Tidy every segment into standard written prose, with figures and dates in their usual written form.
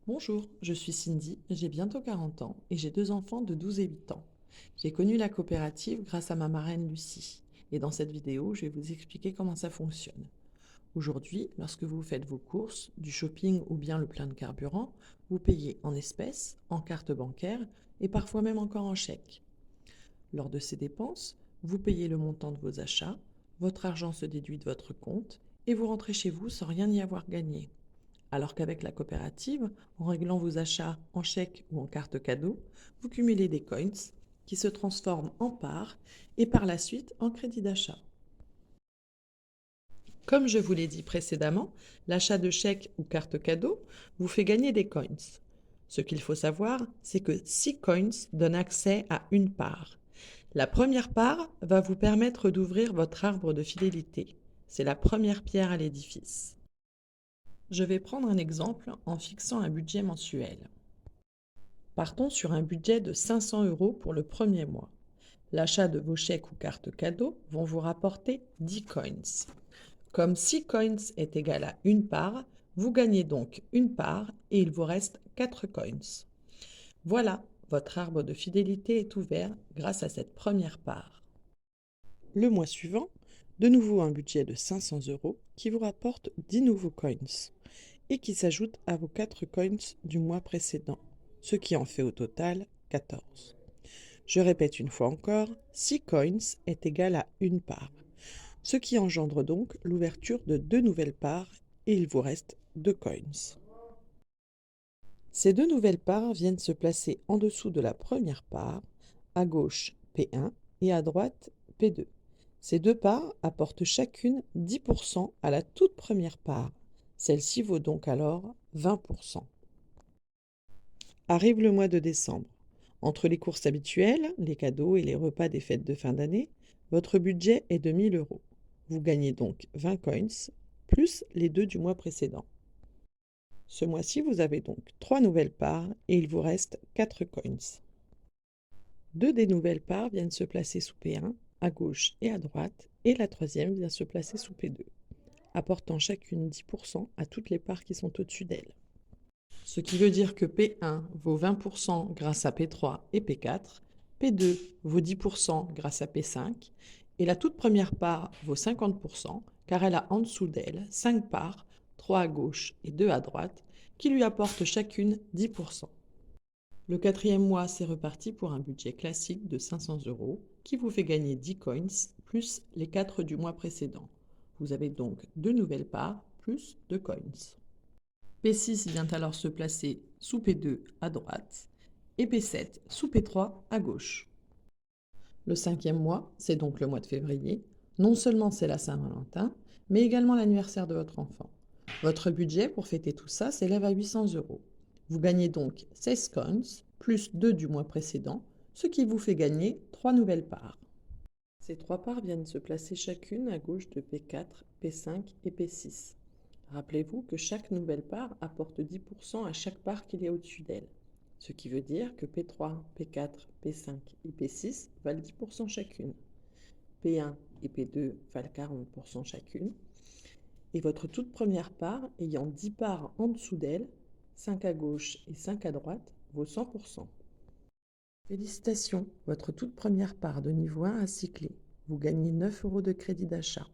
Bonjour, je suis Cindy, j'ai bientôt 40 ans et j'ai deux enfants de 12 et 8 ans. J'ai connu la coopérative grâce à ma marraine Lucie et dans cette vidéo, je vais vous expliquer comment ça fonctionne. Aujourd'hui, lorsque vous faites vos courses, du shopping ou bien le plein de carburant, vous payez en espèces, en carte bancaire et parfois même encore en chèque. Lors de ces dépenses, vous payez le montant de vos achats, votre argent se déduit de votre compte et vous rentrez chez vous sans rien y avoir gagné. Alors qu'avec la coopérative, en réglant vos achats en chèque ou en carte cadeau, vous cumulez des coins qui se transforment en parts et par la suite en crédit d'achat. Comme je vous l'ai dit précédemment, l'achat de chèques ou carte cadeau vous fait gagner des coins. Ce qu'il faut savoir, c'est que 6 coins donnent accès à une part. La première part va vous permettre d'ouvrir votre arbre de fidélité. C'est la première pierre à l'édifice. Je vais prendre un exemple en fixant un budget mensuel. Partons sur un budget de 500 € pour le premier mois. L'achat de vos chèques ou cartes cadeaux vont vous rapporter 10 coins. Comme 6 coins est égal à une part, vous gagnez donc une part et il vous reste 4 coins. Voilà, votre arbre de fidélité est ouvert grâce à cette première part. Le mois suivant, de nouveau un budget de 500 € qui vous rapporte 10 nouveaux coins et qui s'ajoute à vos 4 coins du mois précédent, ce qui en fait au total 14. Je répète une fois encore, 6 coins est égal à une part, ce qui engendre donc l'ouverture de 2 nouvelles parts et il vous reste 2 coins. Ces 2 nouvelles parts viennent se placer en dessous de la première part, à gauche P1 et à droite P2. Ces 2 parts apportent chacune 10% à la toute première part. Celle-ci vaut donc alors 20%. Arrive le mois de décembre. Entre les courses habituelles, les cadeaux et les repas des fêtes de fin d'année, votre budget est de 1000 €. Vous gagnez donc 20 coins, plus les 2 du mois précédent. Ce mois-ci, vous avez donc 3 nouvelles parts et il vous reste 4 coins. 2 des nouvelles parts viennent se placer sous P1, à gauche et à droite, et la troisième vient se placer sous P2, apportant chacune 10% à toutes les parts qui sont au-dessus d'elle. Ce qui veut dire que P1 vaut 20% grâce à P3 et P4, P2 vaut 10% grâce à P5, et la toute première part vaut 50% car elle a en dessous d'elle 5 parts, 3 à gauche et 2 à droite, qui lui apportent chacune 10%. Le quatrième mois, c'est reparti pour un budget classique de 500 € qui vous fait gagner 10 coins plus les 4 du mois précédent. Vous avez donc 2 nouvelles parts plus 2 coins. P6 vient alors se placer sous P2 à droite et P7 sous P3 à gauche. Le cinquième mois, c'est donc le mois de février. Non seulement c'est la Saint-Valentin, mais également l'anniversaire de votre enfant. Votre budget pour fêter tout ça s'élève à 800 €. Vous gagnez donc 16 coins plus 2 du mois précédent, ce qui vous fait gagner 3 nouvelles parts. Ces 3 parts viennent se placer chacune à gauche de P4, P5 et P6. Rappelez-vous que chaque nouvelle part apporte 10% à chaque part qu'il y a au-dessus d'elle. Ce qui veut dire que P3, P4, P5 et P6 valent 10% chacune. P1 et P2 valent 40% chacune. Et votre toute première part, ayant 10 parts en dessous d'elle, 5 à gauche et 5 à droite, vaut 100%. Félicitations, votre toute première part de niveau 1 a cyclé. Vous gagnez 9 € de crédit d'achat.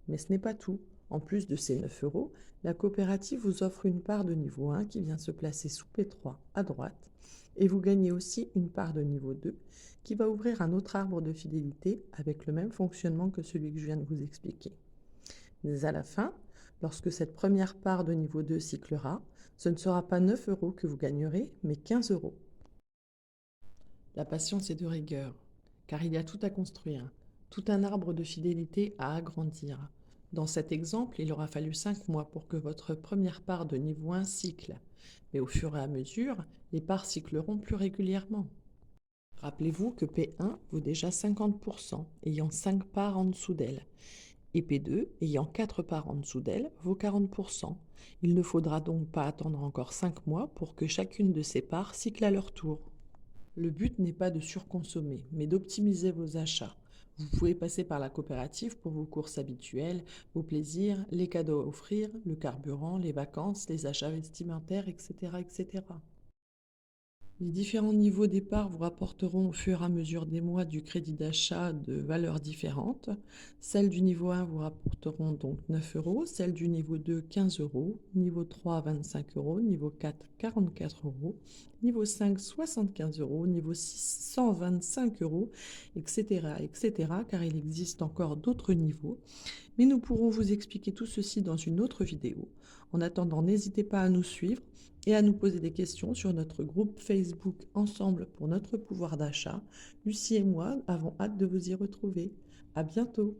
Mais ce n'est pas tout. En plus de ces 9 €, la coopérative vous offre une part de niveau 1 qui vient se placer sous P3 à droite. Et vous gagnez aussi une part de niveau 2 qui va ouvrir un autre arbre de fidélité avec le même fonctionnement que celui que je viens de vous expliquer. Mais à la fin, lorsque cette première part de niveau 2 cyclera, ce ne sera pas 9 € que vous gagnerez, mais 15 €. La patience est de rigueur, car il y a tout à construire, tout un arbre de fidélité à agrandir. Dans cet exemple, il aura fallu 5 mois pour que votre première part de niveau 1 cycle, mais au fur et à mesure, les parts cycleront plus régulièrement. Rappelez-vous que P1 vaut déjà 50%, ayant 5 parts en dessous d'elle, et P2, ayant 4 parts en dessous d'elle, vaut 40%. Il ne faudra donc pas attendre encore 5 mois pour que chacune de ces parts cycle à leur tour. Le but n'est pas de surconsommer, mais d'optimiser vos achats. Vous pouvez passer par la coopérative pour vos courses habituelles, vos plaisirs, les cadeaux à offrir, le carburant, les vacances, les achats vestimentaires, etc., etc. Les différents niveaux d'épargne vous rapporteront au fur et à mesure des mois du crédit d'achat de valeurs différentes. Celles du niveau 1 vous rapporteront donc 9 euros, celles du niveau 2 15 euros, niveau 3 25 euros, niveau 4 44 euros, niveau 5 75 euros, niveau 6 125 euros, etc., etc., car il existe encore d'autres niveaux. Mais nous pourrons vous expliquer tout ceci dans une autre vidéo. En attendant, n'hésitez pas à nous suivre et à nous poser des questions sur notre groupe Facebook Ensemble pour notre pouvoir d'achat. Lucie et moi avons hâte de vous y retrouver. À bientôt!